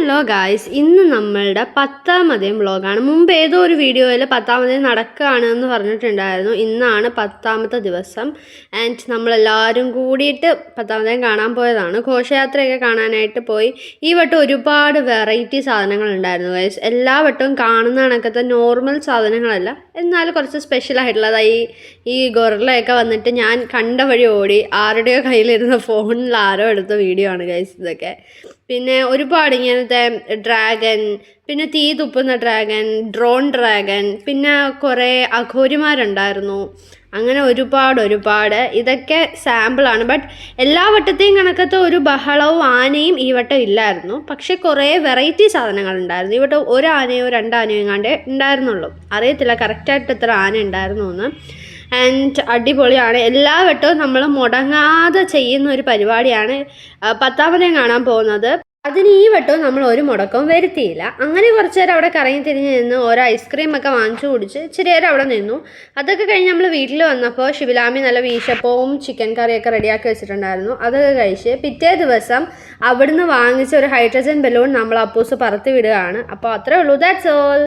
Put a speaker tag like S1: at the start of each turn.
S1: Hello guys, ഇന്ന് നമ്മളുടെ 10ാമതേം വ്ളോഗാണ്. മുമ്പ് ഏതോ ഒരു വീഡിയോയിൽ 10ാമതേം നടക്കുകയാണ് എന്ന് പറഞ്ഞിട്ടുണ്ടായിരുന്നു. ഇന്നാണ് 10ാമത്തെ ദിവസം. ആൻഡ് നമ്മളെല്ലാവരും കൂടിയിട്ട് 10ാമതേം കാണാൻ പോയതാണ്. ഘോഷയാത്രയൊക്കെ കാണാനായിട്ട് പോയി. ഈ വട്ടം ഒരുപാട് വെറൈറ്റി സാധനങ്ങളുണ്ടായിരുന്നു ഗായ്സ്. എല്ലാ വട്ടവും കാണുന്ന കണക്കത്തെ നോർമൽ സാധനങ്ങളല്ല, എന്നാൽ കുറച്ച് സ്പെഷ്യലായിട്ടുള്ളതായി ഈ ഗൊറില്ലയൊക്കെ വന്നിട്ട് ഞാൻ കണ്ട വഴി ഓടി. ആരുടെയോ കയ്യിലിരുന്ന ഫോണിൽ ആരോ എടുത്ത വീഡിയോ ആണ് ഗായ്സ് ഇതൊക്കെ. പിന്നെ ഒരുപാട് ഇങ്ങനത്തെ ഡ്രാഗൺ, പിന്നെ തീ തുപ്പുന്ന ഡ്രാഗൺ, ഡ്രോൺ ഡ്രാഗൺ, പിന്നെ കുറേ അഘോരിമാരുണ്ടായിരുന്നു. അങ്ങനെ ഒരുപാട് ഇതൊക്കെ സാമ്പിളാണ്. ബട്ട് എല്ലാ വട്ടത്തെയും കണക്കത്തെ ഒരു ബഹളവും ആനയും ഈ വട്ടം ഇല്ലായിരുന്നു. പക്ഷെ കുറേ വെറൈറ്റി സാധനങ്ങളുണ്ടായിരുന്നു. ഈ വട്ടം ഒരു ആനയോ രണ്ടാനയോ എങ്ങാണ്ടേ ഉണ്ടായിരുന്നുള്ളൂ. അറിയത്തില്ല കറക്റ്റായിട്ട് എത്ര ആന ഉണ്ടായിരുന്നു എന്ന്. ആൻഡ് അടിപൊളിയാണ്. എല്ലാ വട്ടവും നമ്മൾ മുടങ്ങാതെ ചെയ്യുന്ന ഒരു പരിപാടിയാണ് 10ാമതേം കാണാൻ പോകുന്നത്. അതിന് ഈ വട്ടവും നമ്മൾ ഒരു മുടക്കവും വരുത്തിയില്ല. അങ്ങനെ കുറച്ച് നേരം അവിടെ കറങ്ങി തിരിഞ്ഞ് നിന്ന് ഓരോ ഐസ്ക്രീമൊക്കെ വാങ്ങിച്ചു കുടിച്ച് ഇച്ചിരി നേരം അവിടെ നിന്നു. അതൊക്കെ കഴിഞ്ഞ് നമ്മൾ വീട്ടിൽ വന്നപ്പോൾ ശിവലാമി നല്ല വീശപ്പവും ചിക്കൻ കറിയൊക്കെ റെഡിയാക്കി വെച്ചിട്ടുണ്ടായിരുന്നു. അതൊക്കെ കഴിച്ച് പിറ്റേ ദിവസം അവിടുന്ന് വാങ്ങിച്ച ഒരു ഹൈഡ്രജൻ ബലൂൺ നമ്മൾ അപ്പൂസ് പറത്തി വിടുകയാണ്. അപ്പോൾ അത്രേ ഉള്ളൂ. That's all.